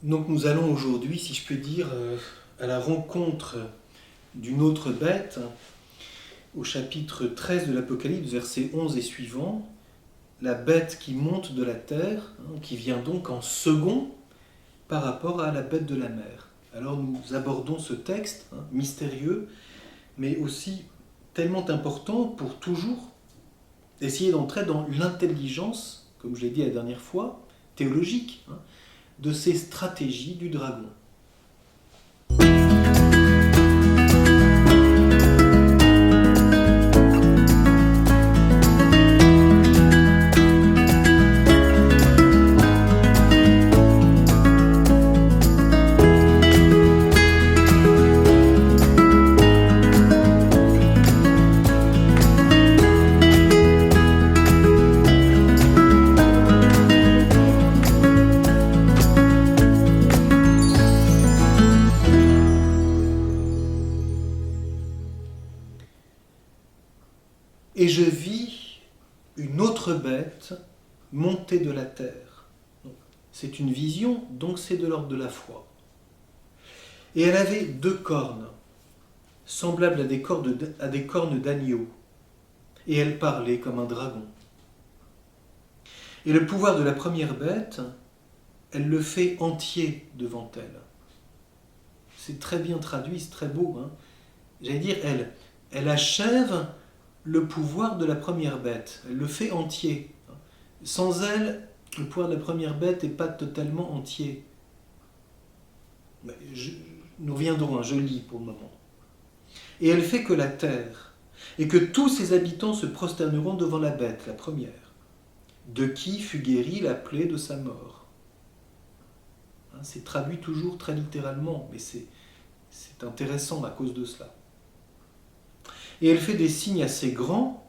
Donc nous allons aujourd'hui, si je peux dire, à la rencontre d'une autre bête, au chapitre 13 de l'Apocalypse, versets 11 et suivants, la bête qui monte de la terre, qui vient donc en second par rapport à la bête de la mer. Alors nous abordons ce texte mystérieux, mais aussi tellement important pour toujours essayer d'entrer dans l'intelligence, comme je l'ai dit la dernière fois, théologique, de ces stratégies du dragon. Et je vis une autre bête monter de la terre. C'est une vision, donc c'est de l'ordre de la foi. Et elle avait 2 cornes, semblables à des cornes d'agneau. Et elle parlait comme un dragon. Et le pouvoir de la première bête, elle le fait entier devant elle. C'est très bien traduit, c'est très beau. J'allais dire, elle achève le pouvoir de la première bête. Elle le fait entier. Sans elle, le pouvoir de la première bête n'est pas totalement entier. Nous reviendrons, je lis pour le moment. Et elle fait que la terre, et que tous ses habitants se prosterneront devant la bête, la première, de qui fut guérie la plaie de sa mort. C'est traduit toujours très littéralement, mais c'est intéressant à cause de cela. Et elle fait des signes assez grands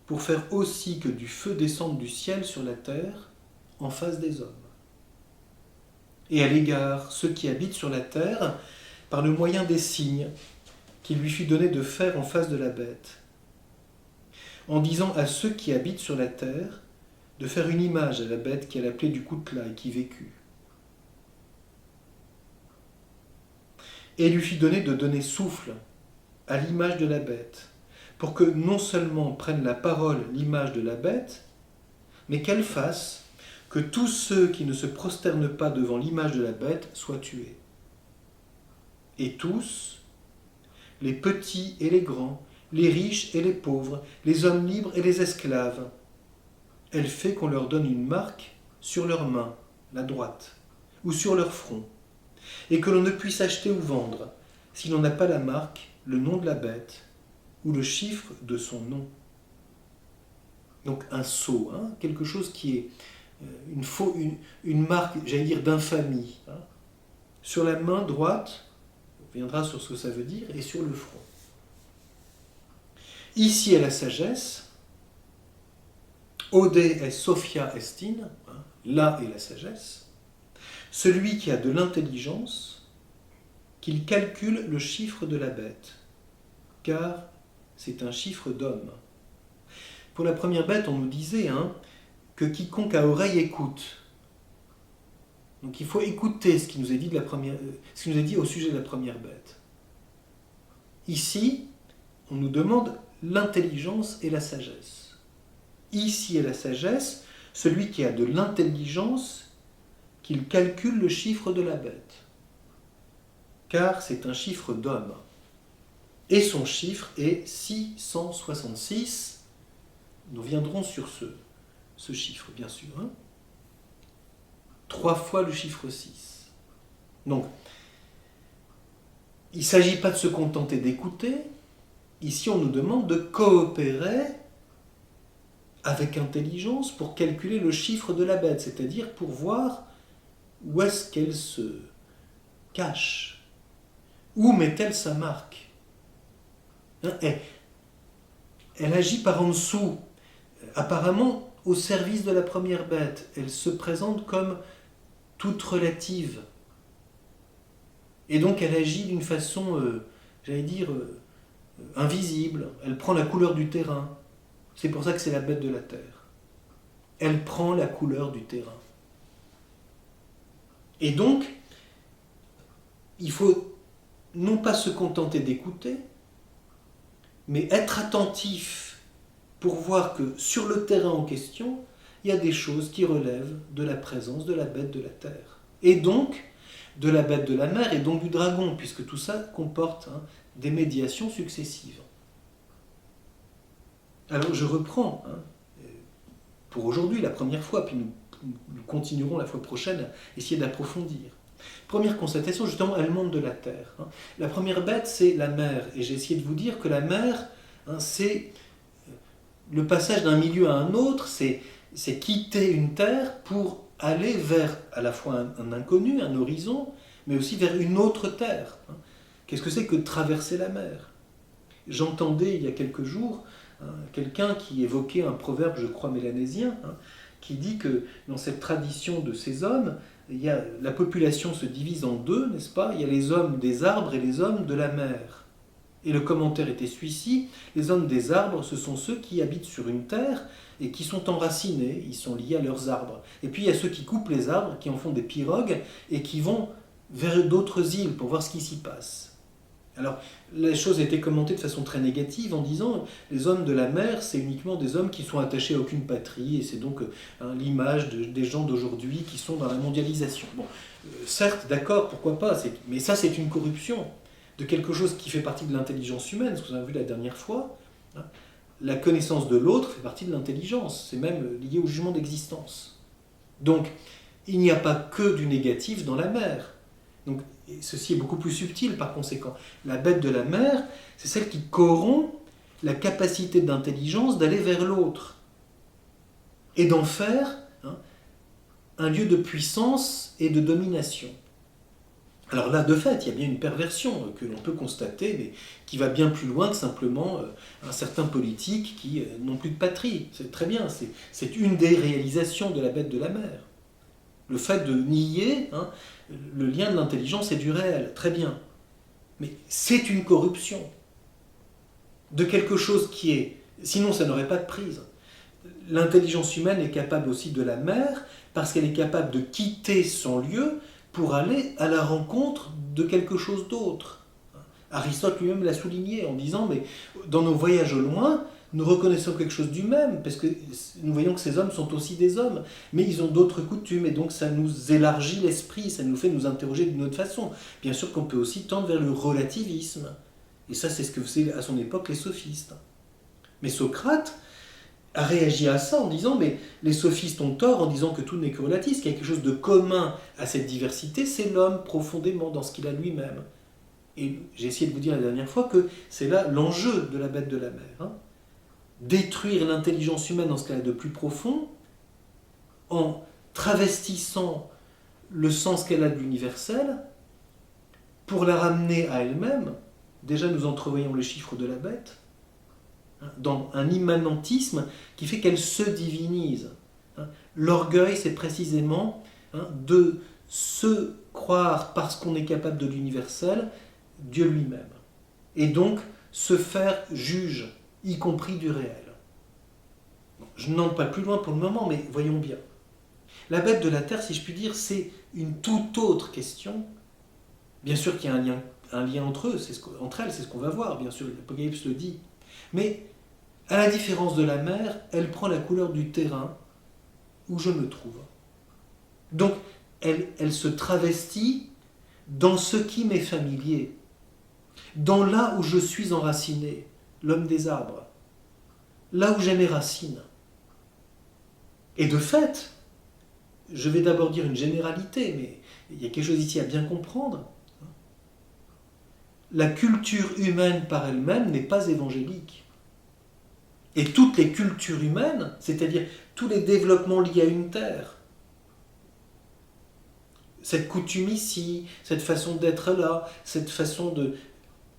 pour faire aussi que du feu descende du ciel sur la terre en face des hommes. Et elle égare ceux qui habitent sur la terre par le moyen des signes qu'il lui fut donné de faire en face de la bête, en disant à ceux qui habitent sur la terre de faire une image à la bête qu'elle appelait du coutelas et qui vécut. Et il lui fut donné de donner souffle à l'image de la bête, pour que non seulement prenne la parole l'image de la bête, mais qu'elle fasse que tous ceux qui ne se prosternent pas devant l'image de la bête soient tués. Et tous, les petits et les grands, les riches et les pauvres, les hommes libres et les esclaves, elle fait qu'on leur donne une marque sur leur main, la droite, ou sur leur front, et que l'on ne puisse acheter ou vendre, si l'on n'a pas la marque, le nom de la bête, ou le chiffre de son nom. Donc un sceau, quelque chose qui est une marque, j'allais dire, d'infamie. Sur la main droite, on viendra sur ce que ça veut dire, et sur le front. Ici est la sagesse, Ode est Sophia Estin, là est la sagesse, celui qui a de l'intelligence, qu'il calcule le chiffre de la bête, car c'est un chiffre d'homme. Pour la première bête, on nous disait que quiconque a oreille écoute. Donc il faut écouter ce qui nous est dit, ce qui nous est dit au sujet de la première bête. Ici, on nous demande l'intelligence et la sagesse. Ici est la sagesse, celui qui a de l'intelligence, qu'il calcule le chiffre de la bête. Car c'est un chiffre d'homme. Et son chiffre est 666. Nous viendrons sur ce chiffre, bien sûr. 3 fois le chiffre 6. Donc, il ne s'agit pas de se contenter d'écouter. Ici, on nous demande de coopérer avec intelligence pour calculer le chiffre de la bête, c'est-à-dire pour voir où est-ce qu'elle se cache. Où met-elle sa marque ? Elle agit par en dessous, apparemment au service de la première bête. Elle se présente comme toute relative. Et donc elle agit d'une façon, invisible. Elle prend la couleur du terrain. C'est pour ça que c'est la bête de la terre. Elle prend la couleur du terrain. Et donc, il faut non pas se contenter d'écouter, mais être attentif pour voir que sur le terrain en question, il y a des choses qui relèvent de la présence de la bête de la terre. Et donc, de la bête de la mer et donc du dragon, puisque tout ça comporte des médiations successives. Alors je reprends pour aujourd'hui la première fois, puis nous continuerons la fois prochaine à essayer d'approfondir. Première constatation, justement, elle monte de la terre. La première bête, c'est la mer, et j'ai essayé de vous dire que la mer, c'est le passage d'un milieu à un autre, c'est quitter une terre pour aller vers à la fois un inconnu, un horizon, mais aussi vers une autre terre. Qu'est-ce que c'est que traverser la mer? J'entendais il y a quelques jours quelqu'un qui évoquait un proverbe, je crois, mélanésien, qui dit que dans cette tradition de ces hommes, la population se divise en deux, n'est-ce pas? Il y a les hommes des arbres et les hommes de la mer. Et le commentaire était celui-ci, les hommes des arbres, ce sont ceux qui habitent sur une terre et qui sont enracinés, ils sont liés à leurs arbres. Et puis il y a ceux qui coupent les arbres, qui en font des pirogues et qui vont vers d'autres îles pour voir ce qui s'y passe. Alors, les choses étaient commentées de façon très négative en disant les hommes de la mer, c'est uniquement des hommes qui sont attachés à aucune patrie, et c'est donc l'image des gens d'aujourd'hui qui sont dans la mondialisation. Bon, certes, d'accord, pourquoi pas, mais ça c'est une corruption de quelque chose qui fait partie de l'intelligence humaine, ce que vous avez vu la dernière fois. La connaissance de l'autre fait partie de l'intelligence, c'est même lié au jugement d'existence. Donc, il n'y a pas que du négatif dans la mer. Donc, ceci est beaucoup plus subtil par conséquent. La bête de la mer, c'est celle qui corrompt la capacité d'intelligence d'aller vers l'autre et d'en faire un lieu de puissance et de domination. Alors là, de fait, il y a bien une perversion que l'on peut constater, mais qui va bien plus loin que simplement un certain politique qui n'ont plus de patrie. C'est très bien, c'est une des réalisations de la bête de la mer. Le fait de nier le lien de l'intelligence et du réel, très bien. Mais c'est une corruption de quelque chose qui est... Sinon, ça n'aurait pas de prise. L'intelligence humaine est capable aussi de la mer parce qu'elle est capable de quitter son lieu pour aller à la rencontre de quelque chose d'autre. Aristote lui-même l'a souligné en disant, mais dans nos voyages au loin, nous reconnaissons quelque chose du même, parce que nous voyons que ces hommes sont aussi des hommes, mais ils ont d'autres coutumes, et donc ça nous élargit l'esprit, ça nous fait nous interroger d'une autre façon. Bien sûr qu'on peut aussi tendre vers le relativisme, et ça c'est ce que faisaient à son époque les sophistes. Mais Socrate a réagi à ça en disant, mais les sophistes ont tort en disant que tout n'est que relatif, qu'il y a quelque chose de commun à cette diversité, c'est l'homme profondément dans ce qu'il a lui-même. Et j'ai essayé de vous dire la dernière fois que c'est là l'enjeu de la bête de la mer. Détruire l'intelligence humaine dans ce qu'elle a de plus profond, en travestissant le sens qu'elle a de l'universel, pour la ramener à elle-même. Déjà nous entrevoyons les chiffres de la bête, dans un immanentisme qui fait qu'elle se divinise. L'orgueil, c'est précisément de se croire, parce qu'on est capable de l'universel, Dieu lui-même. Et donc se faire juge, y compris du réel. Je n'entre pas plus loin pour le moment, mais voyons bien. La bête de la terre, si je puis dire, c'est une toute autre question. Bien sûr qu'il y a un lien entre elles, c'est ce qu'on va voir, bien sûr, l'Apocalypse le dit. Mais, à la différence de la mer, elle prend la couleur du terrain où je me trouve. Donc, elle se travestit dans ce qui m'est familier, dans là où je suis enraciné, l'homme des arbres, là où j'ai mes racines. Et de fait, je vais d'abord dire une généralité, mais il y a quelque chose ici à bien comprendre. La culture humaine par elle-même n'est pas évangélique. Et toutes les cultures humaines, c'est-à-dire tous les développements liés à une terre, cette coutume ici, cette façon d'être là, cette façon de...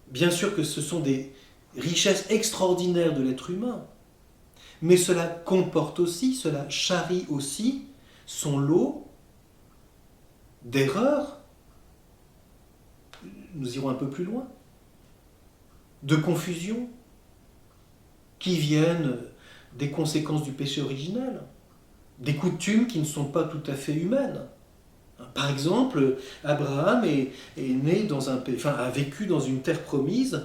Bien sûr que ce sont des richesses extraordinaires de l'être humain, mais cela comporte aussi, cela charrie aussi son lot d'erreurs. Nous irons un peu plus loin, de confusion, qui viennent des conséquences du péché originel, des coutumes qui ne sont pas tout à fait humaines, Par exemple, Abraham est né dans un pays, enfin, a vécu dans une terre promise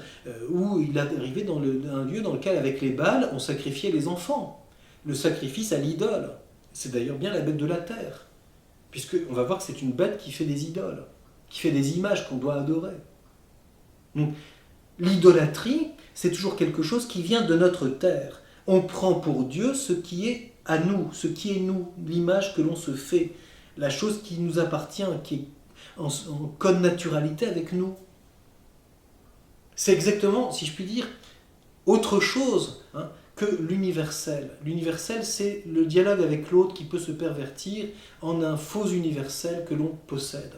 où il est arrivé dans un lieu dans lequel, avec les Baals, on sacrifiait les enfants. Le sacrifice à l'idole. C'est d'ailleurs bien la bête de la terre. Puisqu'on va voir que c'est une bête qui fait des idoles, qui fait des images qu'on doit adorer. Donc, l'idolâtrie, c'est toujours quelque chose qui vient de notre terre. On prend pour Dieu ce qui est à nous, ce qui est nous, l'image que l'on se fait, la chose qui nous appartient, qui est en connaturalité avec nous. C'est exactement, si je puis dire, autre chose que l'universel. L'universel, c'est le dialogue avec l'autre qui peut se pervertir en un faux universel que l'on possède.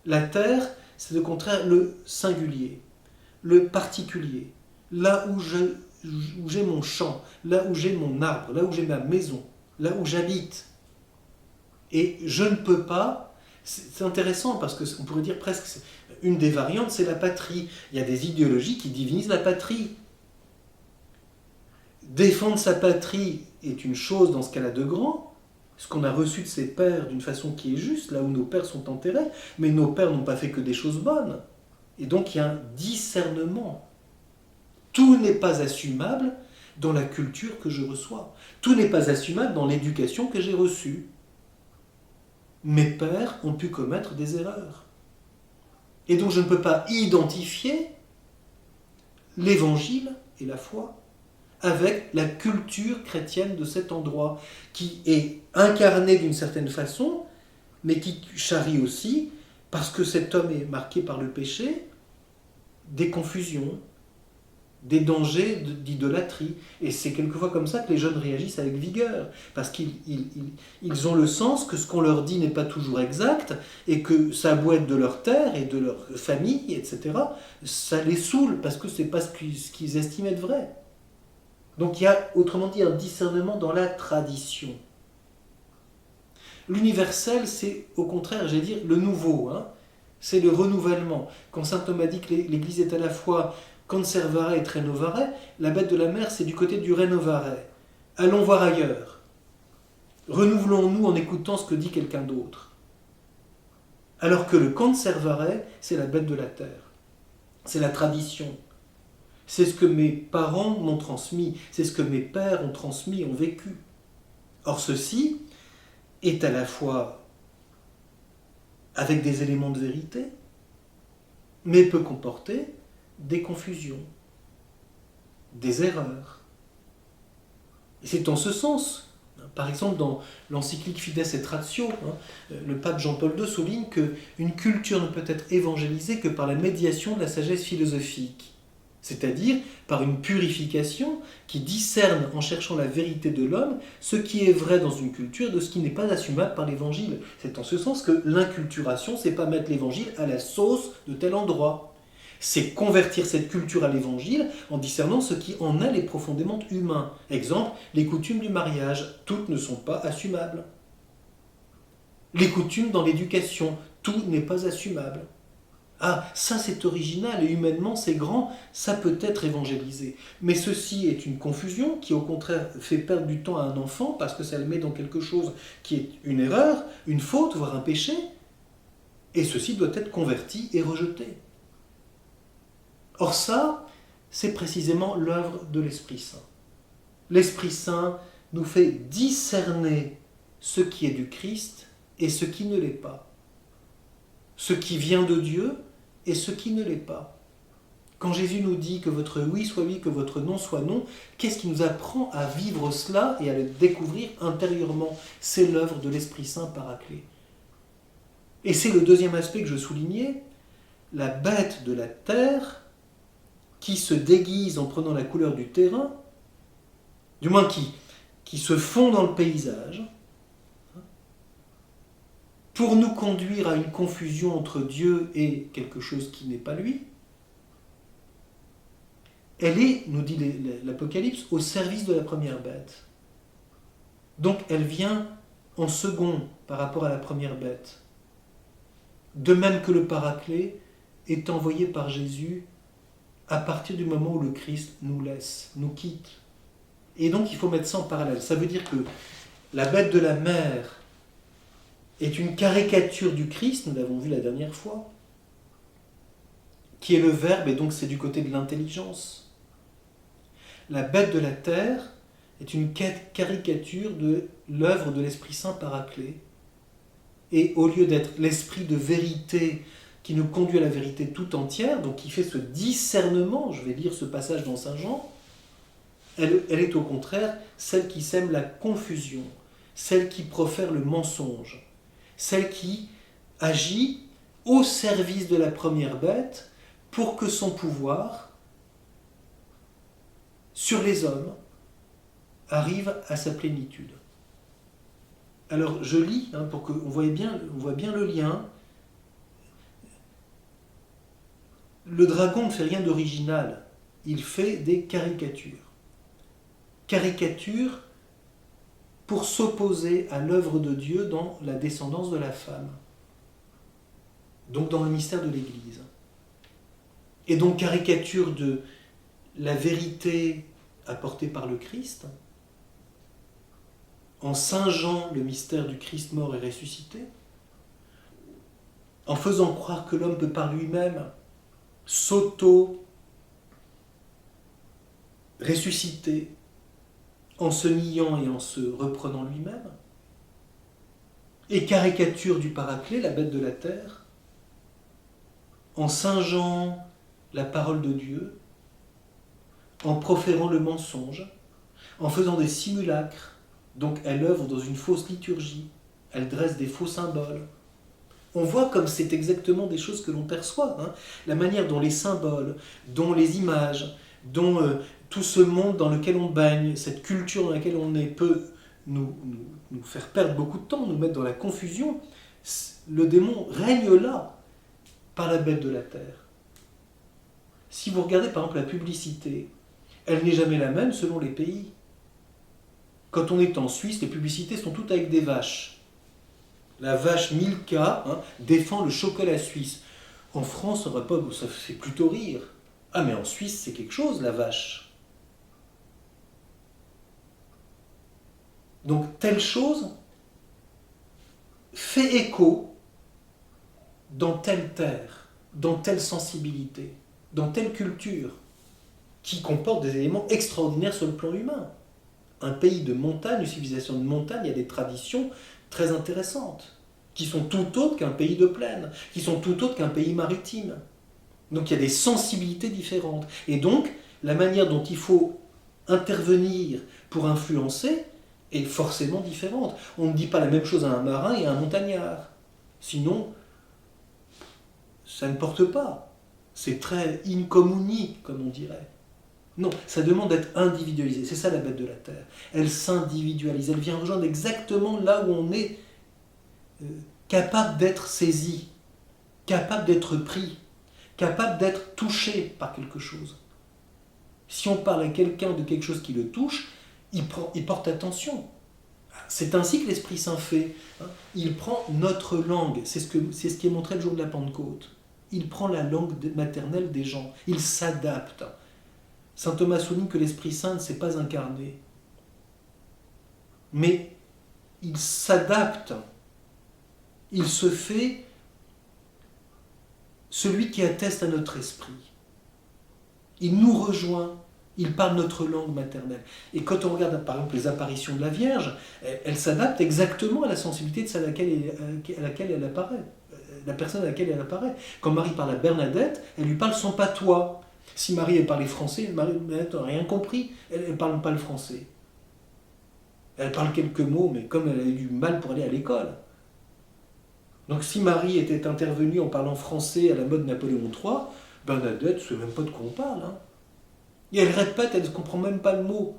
La terre, c'est au contraire le singulier, le particulier, là où j'ai mon champ, là où j'ai mon arbre, là où j'ai ma maison, là où j'habite. Et je ne peux pas, c'est intéressant parce qu'on pourrait dire presque, une des variantes, c'est la patrie. Il y a des idéologies qui divinisent la patrie. Défendre sa patrie est une chose dans ce qu'elle a de grand, ce qu'on a reçu de ses pères d'une façon qui est juste, là où nos pères sont enterrés, mais nos pères n'ont pas fait que des choses bonnes. Et donc il y a un discernement. Tout n'est pas assumable dans la culture que je reçois. Tout n'est pas assumable dans l'éducation que j'ai reçue. Mes pères ont pu commettre des erreurs. Et donc je ne peux pas identifier l'évangile et la foi avec la culture chrétienne de cet endroit, qui est incarnée d'une certaine façon, mais qui charrie aussi, parce que cet homme est marqué par le péché, des confusions, des dangers d'idolâtrie. Et c'est quelquefois comme ça que les jeunes réagissent avec vigueur, parce qu'ils ont le sens que ce qu'on leur dit n'est pas toujours exact, et que ça a beau être de leur terre et de leur famille, etc., ça les saoule, parce que ce n'est pas ce qu'ils estiment être vrai. Donc il y a, autrement dit, un discernement dans la tradition. L'universel, c'est au contraire, j'allais dire, le nouveau, c'est le renouvellement. Quand saint Thomas dit que l'Église est à la fois conservare et renovare, la bête de la mer, c'est du côté du renovare. Allons voir ailleurs. Renouvelons-nous en écoutant ce que dit quelqu'un d'autre. Alors que le conservare, c'est la bête de la terre. C'est la tradition. C'est ce que mes parents m'ont transmis. C'est ce que mes pères ont transmis, ont vécu. Or, ceci est à la fois avec des éléments de vérité, mais peut comporter des confusions, des erreurs. Et c'est en ce sens, par exemple dans l'encyclique Fides et Ratio, le pape Jean-Paul II souligne qu'une culture ne peut être évangélisée que par la médiation de la sagesse philosophique, c'est-à-dire par une purification qui discerne en cherchant la vérité de l'homme ce qui est vrai dans une culture de ce qui n'est pas assumable par l'évangile. C'est en ce sens que l'inculturation, c'est pas mettre l'évangile à la sauce de tel endroit. C'est convertir cette culture à l'évangile en discernant ce qui en elle est profondément humain. Exemple, les coutumes du mariage, toutes ne sont pas assumables. Les coutumes dans l'éducation, tout n'est pas assumable. Ah, ça c'est original et humainement c'est grand, ça peut être évangélisé. Mais ceci est une confusion qui au contraire fait perdre du temps à un enfant parce que ça le met dans quelque chose qui est une erreur, une faute, voire un péché. Et ceci doit être converti et rejeté. Or ça, c'est précisément l'œuvre de l'Esprit Saint. L'Esprit Saint nous fait discerner ce qui est du Christ et ce qui ne l'est pas. Ce qui vient de Dieu et ce qui ne l'est pas. Quand Jésus nous dit que votre oui soit oui, que votre non soit non, qu'est-ce qui nous apprend à vivre cela et à le découvrir intérieurement? C'est l'œuvre de l'Esprit Saint paraclet. Et c'est le deuxième aspect que je soulignais, la bête de la terre qui se déguise en prenant la couleur du terrain, du moins qui se fond dans le paysage, pour nous conduire à une confusion entre Dieu et quelque chose qui n'est pas lui. Elle est, nous dit l'Apocalypse, au service de la première bête. Donc elle vient en second par rapport à la première bête. De même que le Paraclet est envoyé par Jésus à partir du moment où le Christ nous laisse, nous quitte. Et donc il faut mettre ça en parallèle. Ça veut dire que la bête de la mer est une caricature du Christ, nous l'avons vu la dernière fois, qui est le Verbe, et donc c'est du côté de l'intelligence. La bête de la terre est une caricature de l'œuvre de l'Esprit Saint Paraclet. Et au lieu d'être l'esprit de vérité qui nous conduit à la vérité tout entière, donc qui fait ce discernement, je vais lire ce passage dans Saint Jean, elle est au contraire celle qui sème la confusion, celle qui profère le mensonge, celle qui agit au service de la première bête pour que son pouvoir sur les hommes arrive à sa plénitude. Alors je lis, pour qu'on voit bien le lien. Le dragon ne fait rien d'original, il fait des caricatures. Caricatures pour s'opposer à l'œuvre de Dieu dans la descendance de la femme. Donc dans le mystère de l'Église. Et donc caricature de la vérité apportée par le Christ, en singeant le mystère du Christ mort et ressuscité, en faisant croire que l'homme peut par lui-même s'auto-ressusciter, en se niant et en se reprenant lui-même, et caricature du Paraclet, la bête de la terre, en singeant la parole de Dieu, en proférant le mensonge, en faisant des simulacres. Donc elle œuvre dans une fausse liturgie, elle dresse des faux symboles. On voit comme c'est exactement des choses que l'on perçoit. La manière dont les symboles, dont les images, dont tout ce monde dans lequel on baigne, cette culture dans laquelle on est, peut nous faire perdre beaucoup de temps, nous mettre dans la confusion. Le démon règne là, par la bête de la terre. Si vous regardez par exemple la publicité, elle n'est jamais la même selon les pays. Quand on est en Suisse, les publicités sont toutes avec des vaches. La vache Milka défend le chocolat suisse. En France, ça fait plutôt rire. Ah mais en Suisse, c'est quelque chose, la vache. Donc telle chose fait écho dans telle terre, dans telle sensibilité, dans telle culture, qui comporte des éléments extraordinaires sur le plan humain. Un pays de montagne, une civilisation de montagne, il y a des traditions très intéressantes, qui sont tout autres qu'un pays de plaine, qui sont tout autres qu'un pays maritime. Donc il y a des sensibilités différentes. Et donc, la manière dont il faut intervenir pour influencer est forcément différente. On ne dit pas la même chose à un marin et à un montagnard. Sinon, ça ne porte pas. C'est très in communi, comme on dirait. Non, ça demande d'être individualisé. C'est ça la bête de la terre. Elle s'individualise. Elle vient rejoindre exactement là où on est capable d'être saisi, capable d'être pris, capable d'être touché par quelque chose. Si on parle à quelqu'un de quelque chose qui le touche, il porte attention. C'est ainsi que l'Esprit Saint fait. Il prend notre langue. C'est ce qui est montré le jour de la Pentecôte. Il prend la langue maternelle des gens. Il s'adapte. Saint Thomas souligne que l'Esprit Saint ne s'est pas incarné. Mais il s'adapte. Il se fait celui qui atteste à notre esprit. Il nous rejoint. Il parle notre langue maternelle. Et quand on regarde par exemple les apparitions de la Vierge, elle s'adapte exactement à la sensibilité de celle à laquelle elle apparaît. La personne à laquelle elle apparaît. Quand Marie parle à Bernadette, elle lui parle son patois. Si Marie elle parlait français, Bernadette n'a rien compris, elle ne parle pas le français. Elle parle quelques mots, mais comme elle a eu du mal pour aller à l'école. Donc si Marie était intervenue en parlant français à la mode Napoléon III, Bernadette ne sait même pas de quoi on parle. Et elle répète, elle ne comprend même pas le mot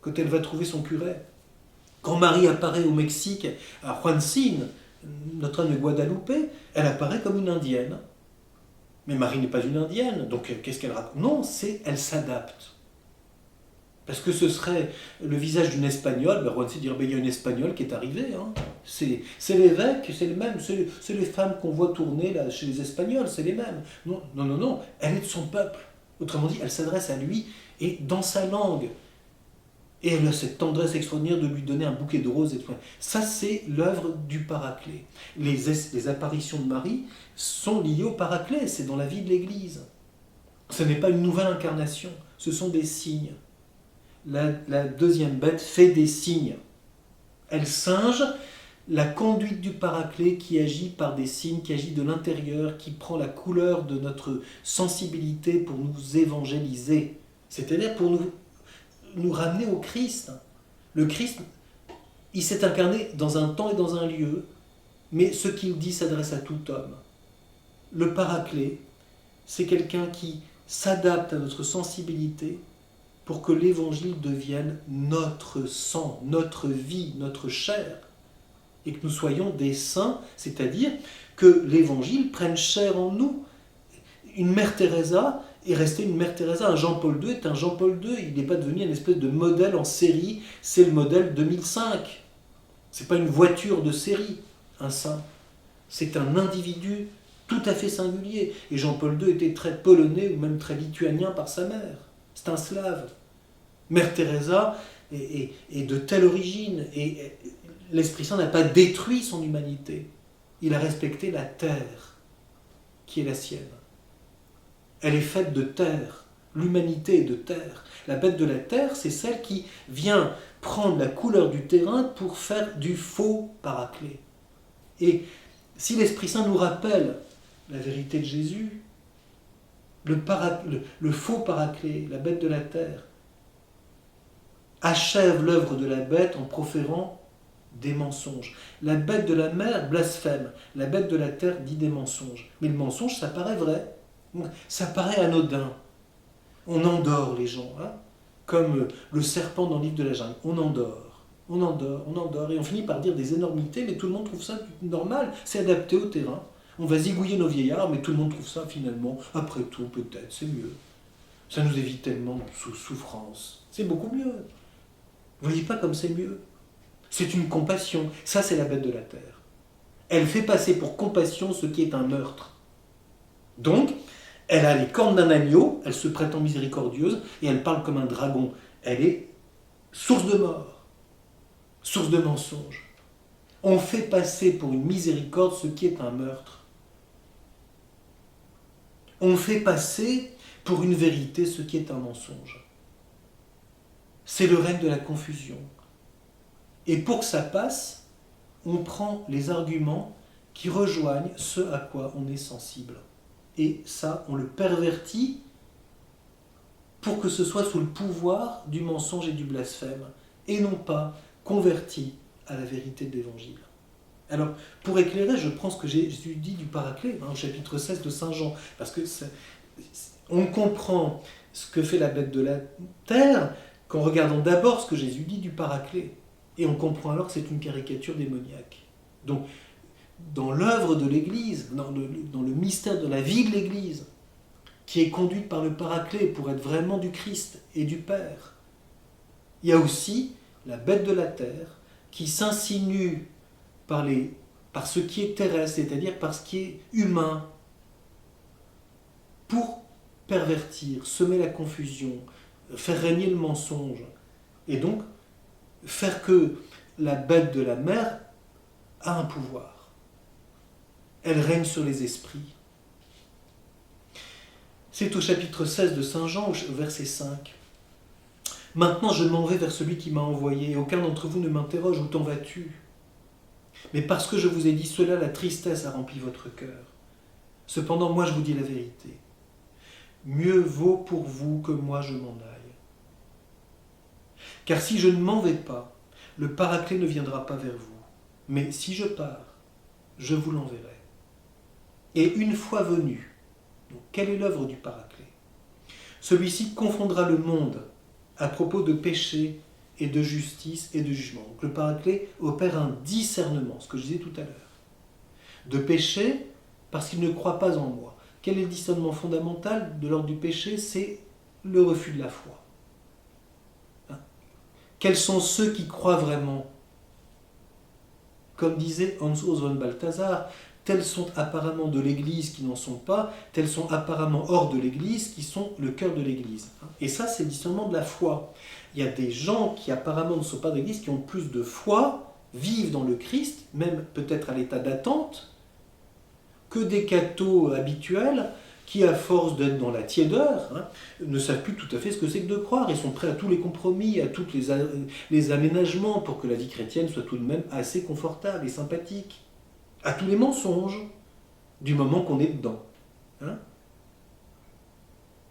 quand elle va trouver son curé. Quand Marie apparaît au Mexique, à Juancín, Notre-Dame de Guadalupe, elle apparaît comme une indienne. Mais Marie n'est pas une indienne, donc qu'est-ce qu'elle raconte? Non, elle s'adapte. Parce que ce serait le visage d'une espagnole, Juancín dirait, il y a une espagnole qui est arrivée. C'est l'évêque, c'est le même, c'est les femmes qu'on voit tourner là, chez les Espagnols, c'est les mêmes. Non, elle est de son peuple. Autrement dit, elle s'adresse à lui, et dans sa langue. Et elle a cette tendresse extraordinaire de lui donner un bouquet de roses. Ça, c'est l'œuvre du Paraclet. Les apparitions de Marie sont liées au Paraclet, c'est dans la vie de l'Église. Ce n'est pas une nouvelle incarnation, ce sont des signes. La deuxième bête fait des signes. Elle singe la conduite du Paraclet qui agit par des signes, qui agit de l'intérieur, qui prend la couleur de notre sensibilité pour nous évangéliser, c'est-à-dire pour nous ramener au Christ. Le Christ, il s'est incarné dans un temps et dans un lieu, mais ce qu'il dit s'adresse à tout homme. Le Paraclet, c'est quelqu'un qui s'adapte à notre sensibilité pour que l'Évangile devienne notre sang, notre vie, notre chair, et que nous soyons des saints, c'est-à-dire que l'Évangile prenne chair en nous. Une mère Teresa est restée une mère Teresa, un Jean-Paul II est un Jean-Paul II, il n'est pas devenu une espèce de modèle en série, c'est le modèle 2005. C'est pas une voiture de série, un saint. C'est un individu tout à fait singulier. Et Jean-Paul II était très polonais ou même très lituanien par sa mère. C'est un slave. Mère Teresa est de telle origine. Et l'Esprit Saint n'a pas détruit son humanité. Il a respecté la terre qui est la sienne. Elle est faite de terre. L'humanité est de terre. La bête de la terre, c'est celle qui vient prendre la couleur du terrain pour faire du faux Paraclet. Et si l'Esprit Saint nous rappelle la vérité de Jésus, le faux Paraclet, la bête de la terre, achève l'œuvre de la bête en proférant des mensonges. La bête de la mer blasphème, la bête de la terre dit des mensonges. Mais le mensonge, ça paraît vrai, ça paraît anodin. On endort les gens, hein, comme le serpent dans le livre de la jungle. On endort, et on finit par dire des énormités, mais tout le monde trouve ça normal, c'est adapté au terrain. On va zigouiller nos vieillards, mais tout le monde trouve ça finalement, après tout, peut-être, c'est mieux. Ça nous évite tellement de souffrance. C'est beaucoup mieux. Vous voyez pas comme c'est mieux? C'est une compassion. Ça, c'est la bête de la terre. Elle fait passer pour compassion ce qui est un meurtre. Donc, elle a les cornes d'un agneau, elle se prétend miséricordieuse, et elle parle comme un dragon. Elle est source de mort, source de mensonge. On fait passer pour une miséricorde ce qui est un meurtre. On fait passer pour une vérité ce qui est un mensonge. C'est le règne de la confusion. Et pour que ça passe, on prend les arguments qui rejoignent ce à quoi on est sensible. Et ça, on le pervertit pour que ce soit sous le pouvoir du mensonge et du blasphème, et non pas converti à la vérité de l'Évangile. Alors, pour éclairer, je prends ce que Jésus dit du Paraclet, au chapitre 16 de Saint Jean, parce que on comprend ce que fait la bête de la terre qu'en regardant d'abord ce que Jésus dit du Paraclet. Et on comprend alors que c'est une caricature démoniaque. Donc, dans l'œuvre de l'Église, dans le mystère de la vie de l'Église, qui est conduite par le Paraclet pour être vraiment du Christ et du Père, il y a aussi la bête de la terre qui s'insinue par ce qui est terrestre, c'est-à-dire par ce qui est humain, pour pervertir, semer la confusion, faire régner le mensonge, et donc faire que la bête de la mer a un pouvoir. Elle règne sur les esprits. C'est au chapitre 16 de Saint Jean, au verset 5. « Maintenant je m'en vais vers celui qui m'a envoyé, et aucun d'entre vous ne m'interroge, où t'en vas-tu ? Mais parce que je vous ai dit cela, la tristesse a rempli votre cœur. Cependant, moi je vous dis la vérité. Mieux vaut pour vous que moi je m'en aille. Car si je ne m'en vais pas, le Paraclet ne viendra pas vers vous. Mais si je pars, je vous l'enverrai. Et une fois venu, donc quelle est l'œuvre du Paraclet ? Celui-ci confondra le monde à propos de péché et de justice et de jugement. Donc le Paraclet opère un discernement, ce que je disais tout à l'heure. De péché, parce qu'il ne croit pas en moi. Quel est le discernement fondamental de l'ordre du péché ? C'est le refus de la foi. Quels sont ceux qui croient vraiment ? Comme disait Hans Urs von Balthasar, tels sont apparemment de l'Église qui n'en sont pas, tels sont apparemment hors de l'Église qui sont le cœur de l'Église. Et ça, c'est le discernement de la foi. Il y a des gens qui apparemment ne sont pas de l'Église, qui ont plus de foi, vivent dans le Christ, même peut-être à l'état d'attente, que des cathos habituels qui, à force d'être dans la tiédeur, ne savent plus tout à fait ce que c'est que de croire. Ils sont prêts à tous les compromis, à tous les aménagements pour que la vie chrétienne soit tout de même assez confortable et sympathique. À tous les mensonges, du moment qu'on est dedans.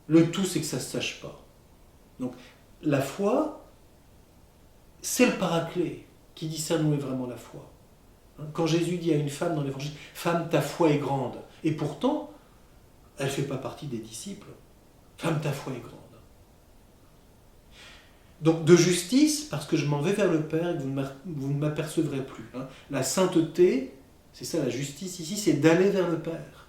Le tout, c'est que ça ne se sache pas. Donc, la foi, c'est le paraclet qui discerne où est vraiment la foi. Quand Jésus dit à une femme dans l'Évangile, « Femme, ta foi est grande », et pourtant, elle ne fait pas partie des disciples. « Femme, ta foi est grande ». Donc, de justice, parce que je m'en vais vers le Père et que vous ne m'apercevrez plus. La sainteté, c'est ça la justice ici, c'est d'aller vers le Père.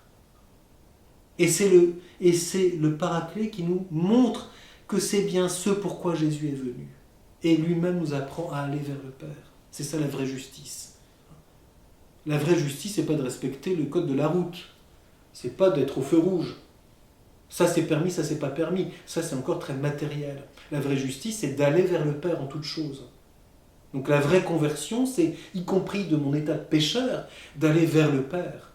Et c'est le paraclet qui nous montre que c'est bien ce pourquoi Jésus est venu. Et lui-même nous apprend à aller vers le Père. C'est ça la vraie justice. La vraie justice, c'est pas de respecter le code de la route. C'est pas d'être au feu rouge. Ça c'est permis, ça c'est pas permis. Ça c'est encore très matériel. La vraie justice, c'est d'aller vers le Père en toutes choses. Donc la vraie conversion, c'est, y compris de mon état de pécheur, d'aller vers le Père.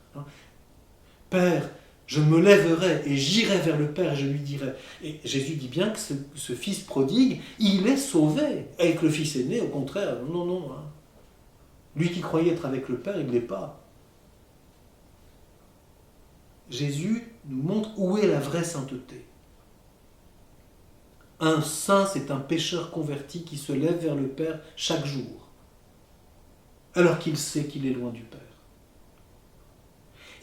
Père, je me lèverai et j'irai vers le Père et je lui dirai. Et Jésus dit bien que ce fils prodigue, il est sauvé. Et que le fils aîné, au contraire, non. Lui qui croyait être avec le Père, il ne l'est pas. Jésus nous montre où est la vraie sainteté. Un saint, c'est un pécheur converti qui se lève vers le Père chaque jour, alors qu'il sait qu'il est loin du Père.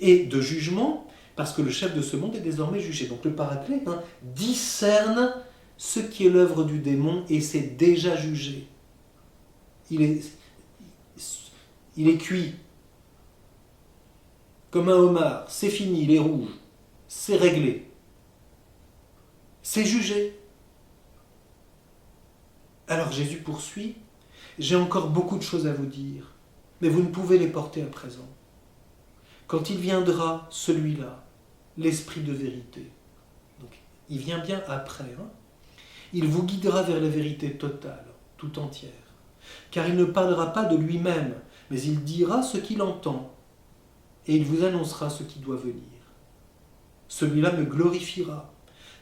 Et de jugement, parce que le chef de ce monde est désormais jugé. Donc le paraclet discerne ce qui est l'œuvre du démon et c'est déjà jugé. Il est cuit. Comme un homard, c'est fini, il est rouge. C'est réglé. C'est jugé. Alors Jésus poursuit, j'ai encore beaucoup de choses à vous dire, mais vous ne pouvez les porter à présent. Quand il viendra, celui-là, l'esprit de vérité, donc il vient bien après, il vous guidera vers la vérité totale, tout entière, car il ne parlera pas de lui-même, mais il dira ce qu'il entend, et il vous annoncera ce qui doit venir. Celui-là me glorifiera,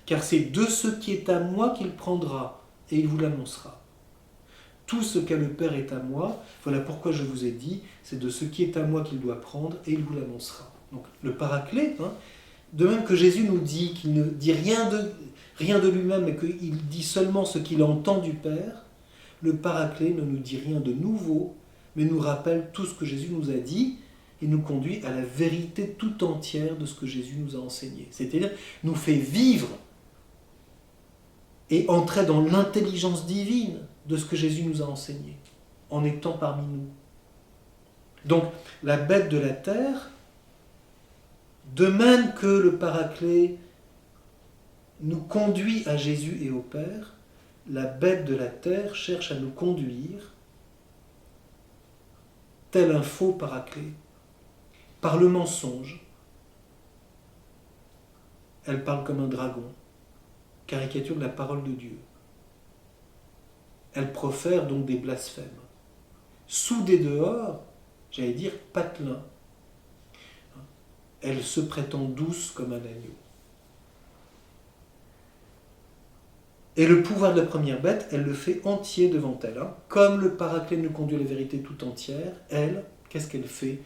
car c'est de ce qui est à moi qu'il prendra, et il vous l'annoncera. Tout ce qu'a le Père est à moi, voilà pourquoi je vous ai dit, c'est de ce qui est à moi qu'il doit prendre, et il vous l'annoncera. Donc le paraclet, de même que Jésus nous dit qu'il ne dit rien de lui-même, mais qu'il dit seulement ce qu'il entend du Père, le paraclet ne nous dit rien de nouveau, mais nous rappelle tout ce que Jésus nous a dit, et nous conduit à la vérité tout entière de ce que Jésus nous a enseigné. C'est-à-dire, nous fait vivre et entrer dans l'intelligence divine de ce que Jésus nous a enseigné, en étant parmi nous. Donc, la bête de la terre, de même que le paraclet nous conduit à Jésus et au Père, la bête de la terre cherche à nous conduire, tel un faux paraclet, par le mensonge. Elle parle comme un dragon, caricature de la parole de Dieu. Elle profère donc des blasphèmes. Sous des dehors, j'allais dire patelin. Elle se prétend douce comme un agneau. Et le pouvoir de la première bête, elle le fait entier devant elle. Comme le paraclet nous conduit à la vérité tout entière, elle, qu'est-ce qu'elle fait ?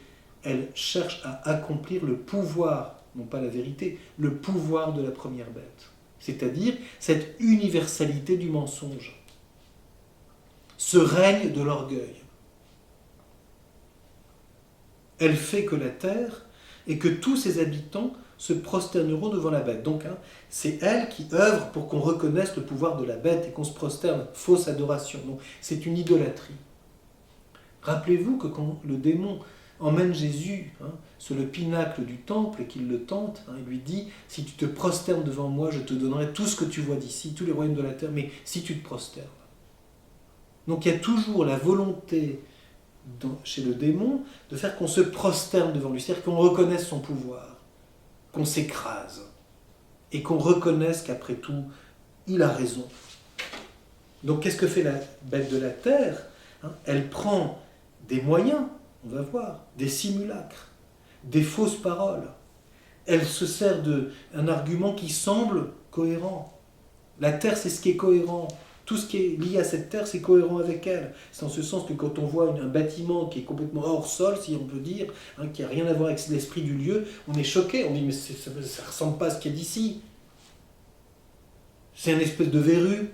Elle cherche à accomplir le pouvoir, non pas la vérité, le pouvoir de la première bête. C'est-à-dire cette universalité du mensonge. Ce règne de l'orgueil. Elle fait que la terre et que tous ses habitants se prosterneront devant la bête. Donc, c'est elle qui œuvre pour qu'on reconnaisse le pouvoir de la bête et qu'on se prosterne, fausse adoration. Donc, c'est une idolâtrie. Rappelez-vous que quand le démon emmène Jésus sur le pinacle du temple et qu'il le tente, il lui dit « Si tu te prosternes devant moi, je te donnerai tout ce que tu vois d'ici, tous les royaumes de la terre, mais si tu te prosternes. » Donc il y a toujours la volonté chez le démon de faire qu'on se prosterne devant lui, c'est-à-dire qu'on reconnaisse son pouvoir, qu'on s'écrase, et qu'on reconnaisse qu'après tout, il a raison. Donc qu'est-ce que fait la bête de la terre ? Elle prend des moyens, on va voir, des simulacres, des fausses paroles. Elle se sert d'un argument qui semble cohérent. La terre, c'est ce qui est cohérent. Tout ce qui est lié à cette terre, c'est cohérent avec elle. C'est en ce sens que quand on voit un bâtiment qui est complètement hors sol, si on peut dire, qui n'a rien à voir avec l'esprit du lieu, on est choqué. On dit, mais ça ne ressemble pas à ce qu'il y a d'ici. C'est une espèce de verrue.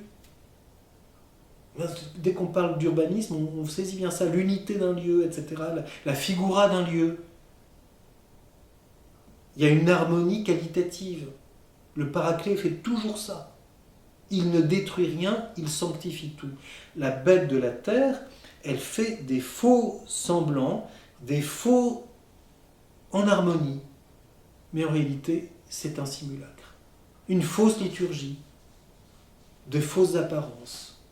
Dès qu'on parle d'urbanisme, on saisit bien ça, l'unité d'un lieu, etc., la figura d'un lieu. Il y a une harmonie qualitative. Le Paraclet fait toujours ça. Il ne détruit rien, il sanctifie tout. La bête de la terre, elle fait des faux semblants, des faux en harmonie. Mais en réalité, c'est un simulacre. Une fausse liturgie, de fausses apparences.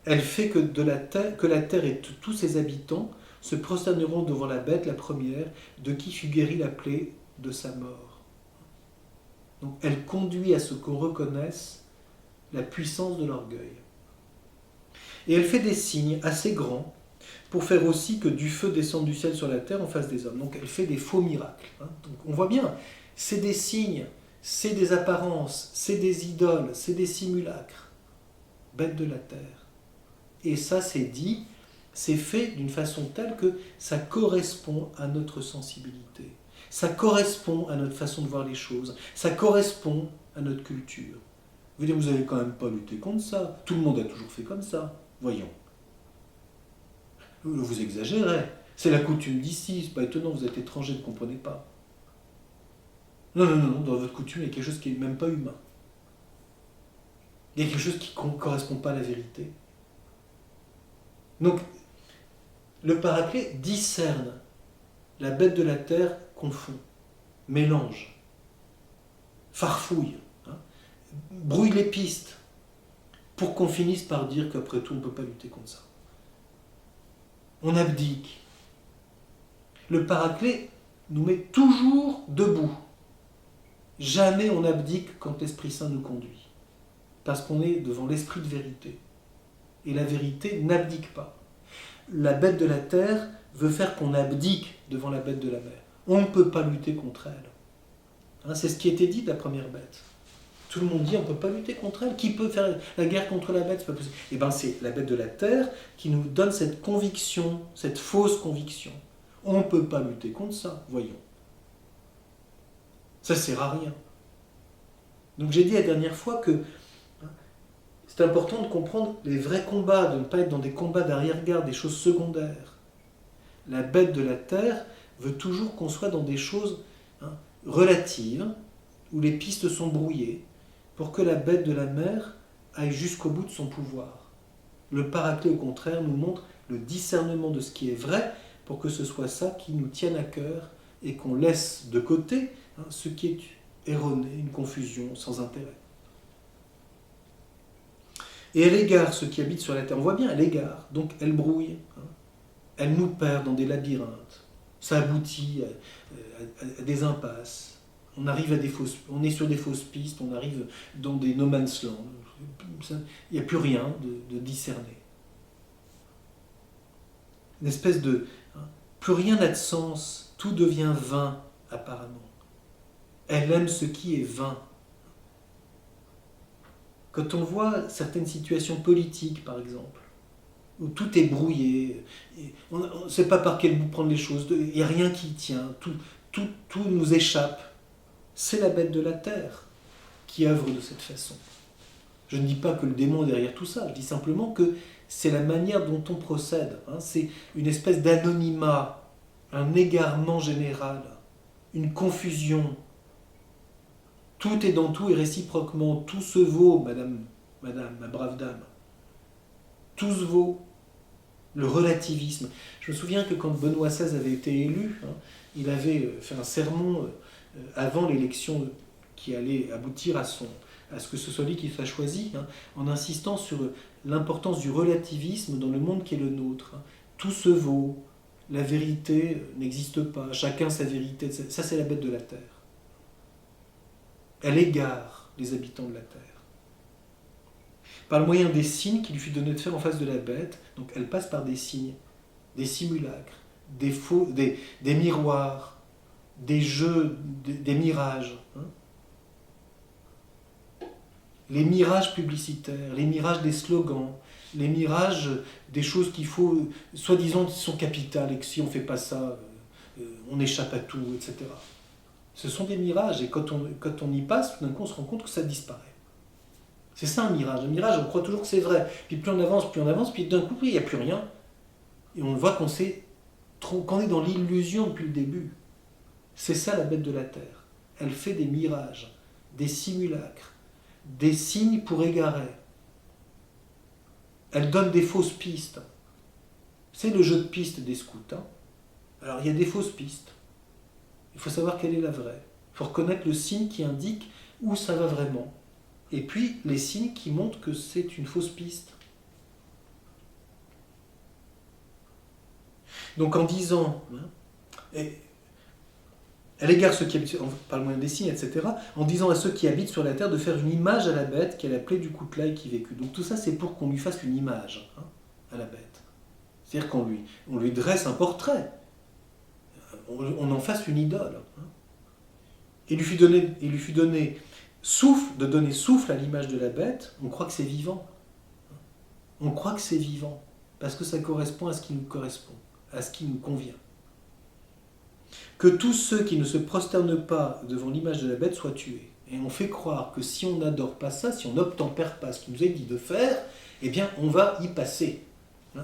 Elle fait que la terre et tous ses habitants se prosterneront devant la bête, la première, de qui fut guérie la plaie de sa mort. Donc elle conduit à ce qu'on reconnaisse la puissance de l'orgueil. Et elle fait des signes assez grands pour faire aussi que du feu descende du ciel sur la terre en face des hommes. Donc elle fait des faux miracles. Donc on voit bien, c'est des signes, c'est des apparences, c'est des idoles, c'est des simulacres. Bête de la terre. Et ça, c'est dit, c'est fait d'une façon telle que ça correspond à notre sensibilité. Ça correspond à notre façon de voir les choses. Ça correspond à notre culture. Vous n'avez quand même pas lutté contre ça. Tout le monde a toujours fait comme ça. Voyons. Vous exagérez. C'est la coutume d'ici. C'est pas étonnant, vous êtes étranger, vous ne comprenez pas. Non, dans votre coutume, il y a quelque chose qui n'est même pas humain. Il y a quelque chose qui ne correspond pas à la vérité. Donc, le Paraclet discerne. La bête de la terre confond, mélange, farfouille, brouille les pistes, pour qu'on finisse par dire qu'après tout, on ne peut pas lutter contre ça. On abdique. Le Paraclet nous met toujours debout. Jamais on abdique quand l'Esprit Saint nous conduit. Parce qu'on est devant l'Esprit de vérité. Et la vérité n'abdique pas. La bête de la terre veut faire qu'on abdique devant la bête de la mer. On ne peut pas lutter contre elle. C'est ce qui était dit de la première bête. Tout le monde dit on ne peut pas lutter contre elle. Qui peut faire la guerre contre la bête? C'est pas possible. Et bien c'est la bête de la terre qui nous donne cette conviction, cette fausse conviction. On ne peut pas lutter contre ça, voyons. Ça ne sert à rien. Donc j'ai dit la dernière fois que c'est important de comprendre les vrais combats, de ne pas être dans des combats d'arrière-garde, des choses secondaires. La bête de la terre veut toujours qu'on soit dans des choses relatives, où les pistes sont brouillées, pour que la bête de la mer aille jusqu'au bout de son pouvoir. Le Paraclet, au contraire, nous montre le discernement de ce qui est vrai, pour que ce soit ça qui nous tienne à cœur, et qu'on laisse de côté ce qui est erroné, une confusion sans intérêt. Et elle égare ceux qui habitent sur la terre. On voit bien, elle égare. Donc elle brouille. Elle nous perd dans des labyrinthes. Ça aboutit à des impasses. On est sur des fausses pistes. On arrive dans des no man's land. Il n'y a plus rien de discerné. Une espèce de... plus rien n'a de sens. Tout devient vain, apparemment. Elle aime ce qui est vain. Quand on voit certaines situations politiques, par exemple, où tout est brouillé, on ne sait pas par quel bout prendre les choses, il n'y a rien qui tient, tout nous échappe. C'est la bête de la terre qui œuvre de cette façon. Je ne dis pas que le démon est derrière tout ça, je dis simplement que c'est la manière dont on procède. C'est une espèce d'anonymat, un égarement général, une confusion. Tout est dans tout et réciproquement. Tout se vaut, madame, ma brave dame. Tout se vaut. Le relativisme. Je me souviens que quand Benoît XVI avait été élu, il avait fait un sermon avant l'élection qui allait aboutir à à ce que ce soit lui qui soit choisi, hein, en insistant sur l'importance du relativisme dans le monde qui est le nôtre. Hein. Tout se vaut, la vérité n'existe pas, chacun sa vérité, ça c'est la bête de la terre. Elle égare les habitants de la terre. Par le moyen des signes qu'il lui fut donné de faire en face de la bête, donc elle passe par des signes, des simulacres, des miroirs, des jeux, des mirages. Hein. Les mirages publicitaires, les mirages des slogans, les mirages des choses qu'il faut, soi-disant, sont capitales et que si on ne fait pas ça, on échappe à tout, etc. Ce sont des mirages et quand on y passe, tout d'un coup on se rend compte que ça disparaît. C'est ça un mirage. Un mirage, on croit toujours que c'est vrai. Puis plus on avance, puis d'un coup, il n'y a plus rien. Et on voit qu'on est dans l'illusion depuis le début. C'est ça la bête de la terre. Elle fait des mirages, des simulacres, des signes pour égarer. Elle donne des fausses pistes. C'est le jeu de pistes des scouts. Hein. Alors il y a des fausses pistes. Il faut savoir quelle est la vraie. Il faut reconnaître le signe qui indique où ça va vraiment. Et puis les signes qui montrent que c'est une fausse piste. Donc en disant, elle égare ceux qui habitent, par le moyen des signes, etc., en disant à ceux qui habitent sur la terre de faire une image à la bête qu'elle appelait du coutelas qui vécut. Donc tout ça c'est pour qu'on lui fasse une image à la bête. C'est-à-dire qu'on lui dresse un portrait. On en fasse une idole. Il lui fut donné de donner souffle à l'image de la bête. On croit que c'est vivant. On croit que c'est vivant, parce que ça correspond à ce qui nous correspond, à ce qui nous convient. Que tous ceux qui ne se prosternent pas devant l'image de la bête soient tués. Et on fait croire que si on n'adore pas ça, si on n'obtempère pas ce qui nous est dit de faire, eh bien on va y passer.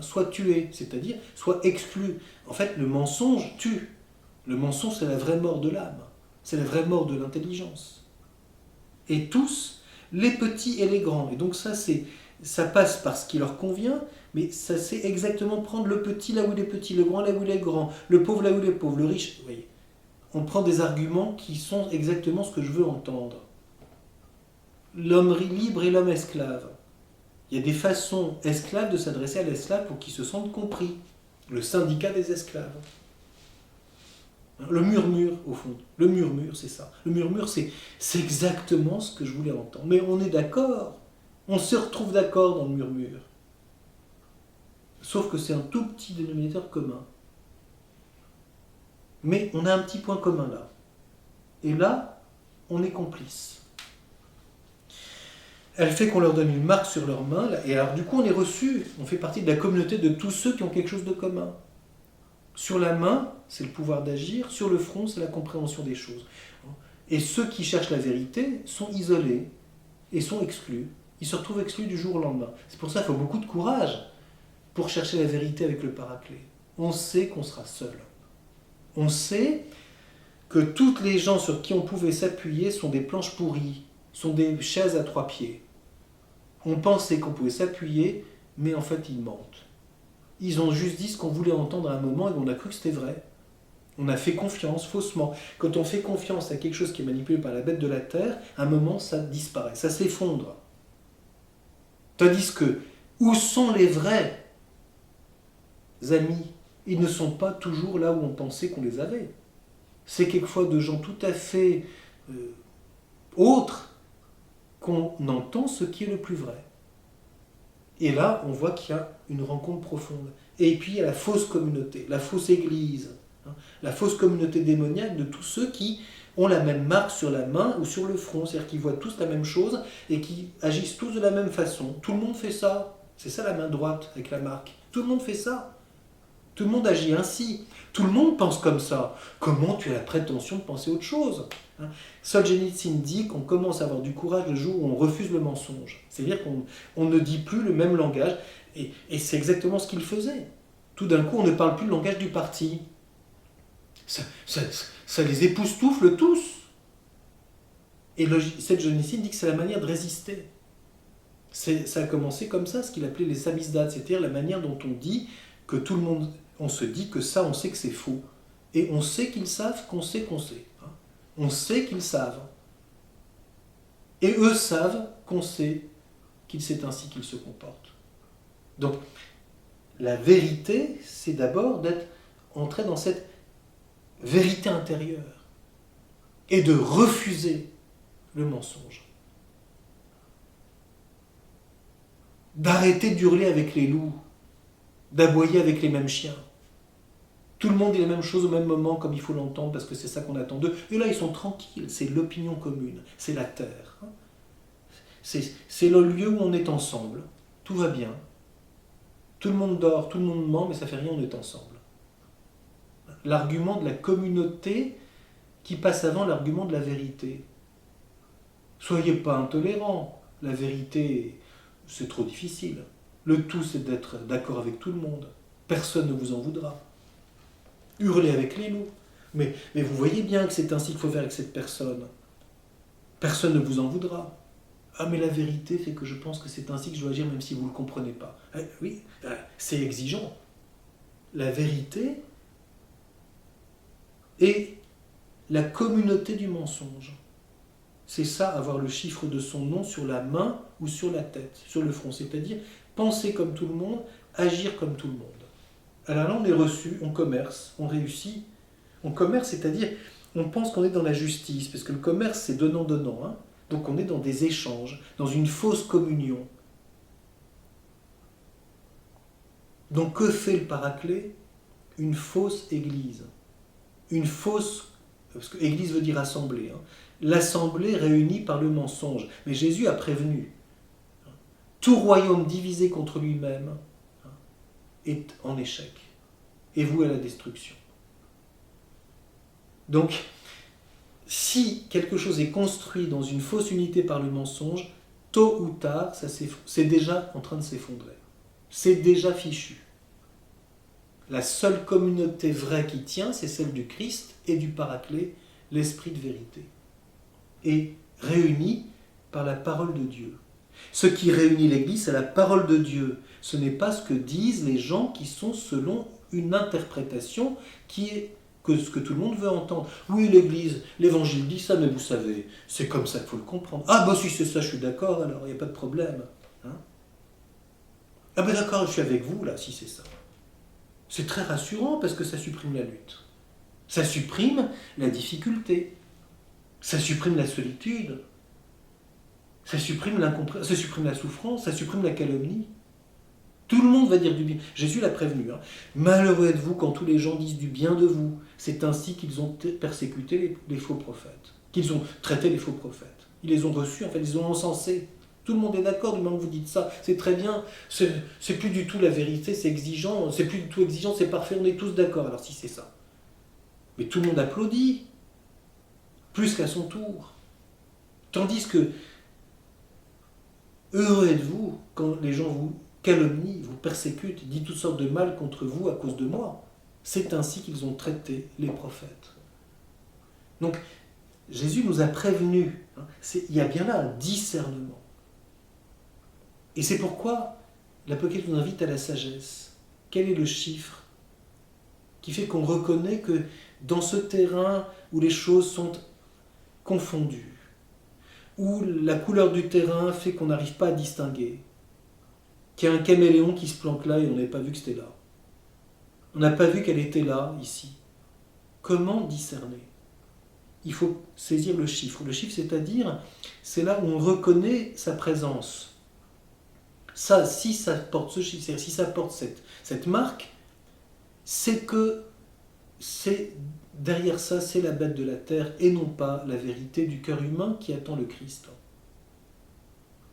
Soit tué, c'est-à-dire soit exclu. En fait, le mensonge tue. Le mensonge, c'est la vraie mort de l'âme. C'est la vraie mort de l'intelligence. Et tous, les petits et les grands. Et donc ça passe par ce qui leur convient, mais ça c'est exactement prendre le petit là où il est petit, le grand là où il est grand, le pauvre là où il est pauvre, le riche. Vous voyez. On prend des arguments qui sont exactement ce que je veux entendre. L'homme libre et l'homme esclave. Il y a des façons esclaves de s'adresser à l'esclave pour qu'il se sente compris. Le syndicat des esclaves. Le murmure, au fond. Le murmure, c'est ça. Le murmure, c'est exactement ce que je voulais entendre. Mais on est d'accord. On se retrouve d'accord dans le murmure. Sauf que c'est un tout petit dénominateur commun. Mais on a un petit point commun là. Et là, on est complice. Elle fait qu'on leur donne une marque sur leurs mains. Et alors du coup, on est reçu. On fait partie de la communauté de tous ceux qui ont quelque chose de commun. Sur la main, c'est le pouvoir d'agir. Sur le front, c'est la compréhension des choses. Et ceux qui cherchent la vérité sont isolés et sont exclus. Ils se retrouvent exclus du jour au lendemain. C'est pour ça qu'il faut beaucoup de courage pour chercher la vérité avec le paraclet. On sait qu'on sera seul. On sait que toutes les gens sur qui on pouvait s'appuyer sont des planches pourries, sont des chaises à 3 pieds. On pensait qu'on pouvait s'appuyer, mais en fait ils mentent. Ils ont juste dit ce qu'on voulait entendre à un moment et on a cru que c'était vrai. On a fait confiance faussement. Quand on fait confiance à quelque chose qui est manipulé par la bête de la terre, à un moment ça disparaît, ça s'effondre. Tandis que, où sont les vrais amis? Ils ne sont pas toujours là où on pensait qu'on les avait. C'est quelquefois de gens tout à fait autres qu'on entend ce qui est le plus vrai. Et là, on voit qu'il y a une rencontre profonde. Et puis, il y a la fausse communauté, la fausse église, la fausse communauté démoniaque de tous ceux qui ont la même marque sur la main ou sur le front, c'est-à-dire qu'ils voient tous la même chose et qui agissent tous de la même façon. Tout le monde fait ça. C'est ça la main droite avec la marque. Tout le monde fait ça. Tout le monde agit ainsi. Tout le monde pense comme ça. Comment tu as la prétention de penser autre chose? Solzhenitsyn dit qu'on commence à avoir du courage le jour où on refuse le mensonge. C'est-à-dire qu'on ne dit plus le même langage. Et c'est exactement ce qu'il faisait. Tout d'un coup, on ne parle plus le langage du parti. Ça les époustoufle tous. Et Solzhenitsyn dit que c'est la manière de résister. Ça a commencé comme ça, ce qu'il appelait les samizdat, c'est-à-dire la manière dont on dit que tout le monde, on se dit que ça, on sait que c'est faux. Et on sait qu'ils savent qu'on sait qu'on sait. On sait qu'ils savent. Et eux savent qu'on sait qu'il c'est ainsi qu'ils se comportent. Donc, la vérité, c'est d'abord d'être entré dans cette vérité intérieure et de refuser le mensonge. D'arrêter d'hurler avec les loups, d'aboyer avec les mêmes chiens. Tout le monde dit la même chose au même moment comme il faut l'entendre parce que c'est ça qu'on attend d'eux. Et là, ils sont tranquilles, c'est l'opinion commune, c'est la terre. C'est le lieu où on est ensemble, tout va bien. Tout le monde dort, tout le monde ment, mais ça fait rien, on est ensemble. L'argument de la communauté qui passe avant l'argument de la vérité. Soyez pas intolérants, la vérité, c'est trop difficile. Le tout, c'est d'être d'accord avec tout le monde. Personne ne vous en voudra. Hurlez avec les loups. Mais vous voyez bien que c'est ainsi qu'il faut faire avec cette personne. Personne ne vous en voudra. Ah, mais la vérité fait que je pense que c'est ainsi que je dois agir, même si vous ne le comprenez pas. Oui, c'est exigeant. La vérité est la communauté du mensonge. C'est ça, avoir le chiffre de son nom sur la main ou sur la tête, sur le front. C'est-à-dire penser comme tout le monde, agir comme tout le monde. Alors là, on est reçu, on commerce, on réussit. On commerce, c'est-à-dire, on pense qu'on est dans la justice, parce que le commerce, c'est donnant-donnant. Hein. Donc on est dans des échanges, dans une fausse communion. Donc que fait le Paraclet ? Une fausse église. Une fausse... Parce que église veut dire assemblée. Hein. L'assemblée réunie par le mensonge. Mais Jésus a prévenu. Tout royaume divisé contre lui-même est en échec. Et voué à la destruction. Donc, si quelque chose est construit dans une fausse unité par le mensonge, tôt ou tard, c'est déjà en train de s'effondrer. C'est déjà fichu. La seule communauté vraie qui tient, c'est celle du Christ et du Paraclet, l'Esprit de vérité. Et réunie par la parole de Dieu. Ce qui réunit l'Église, c'est la parole de Dieu. Ce n'est pas ce que disent les gens qui sont selon une interprétation qui est ce que tout le monde veut entendre. Oui, l'Église, l'Évangile dit ça, mais vous savez, c'est comme ça qu'il faut le comprendre. Ah, bah si c'est ça, je suis d'accord, alors il n'y a pas de problème. Hein, ah ben d'accord, je suis avec vous, là, si c'est ça. C'est très rassurant parce que ça supprime la lutte. Ça supprime la difficulté. Ça supprime la solitude. Ça supprime l'incompréhension. Ça supprime la souffrance. Ça supprime la calomnie. Tout le monde va dire du bien. Jésus l'a prévenu. Hein. Malheureux êtes-vous quand tous les gens disent du bien de vous. C'est ainsi qu'ils ont persécuté les faux prophètes. Qu'ils ont traité les faux prophètes. Ils les ont reçus, en fait, ils les ont encensés. Tout le monde est d'accord du moment que vous dites ça. C'est très bien. C'est plus du tout la vérité, c'est exigeant. C'est plus du tout exigeant, c'est parfait, on est tous d'accord. Alors si c'est ça. Mais tout le monde applaudit. Plus qu'à son tour. Tandis que heureux êtes-vous quand les gens vous calomnient, vous persécutent, disent toutes sortes de mal contre vous à cause de moi. C'est ainsi qu'ils ont traité les prophètes. Donc, Jésus nous a prévenus. Hein, il y a bien là un discernement. Et c'est pourquoi l'Apocalypse nous invite à la sagesse. Quel est le chiffre qui fait qu'on reconnaît que dans ce terrain où les choses sont confondues, où la couleur du terrain fait qu'on n'arrive pas à distinguer, qu'il y a un caméléon qui se planque là et on n'avait pas vu que c'était là. On n'a pas vu qu'elle était là, ici. Comment discerner ? Il faut saisir le chiffre. Le chiffre, c'est-à-dire, c'est là où on reconnaît sa présence. Ça, si ça porte ce chiffre, si ça porte cette marque, c'est que derrière ça, c'est la bête de la terre et non pas la vérité du cœur humain qui attend le Christ.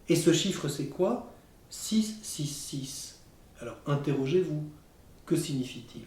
Et ce chiffre, c'est quoi ? 666. Alors, interrogez-vous, que signifie-t-il ?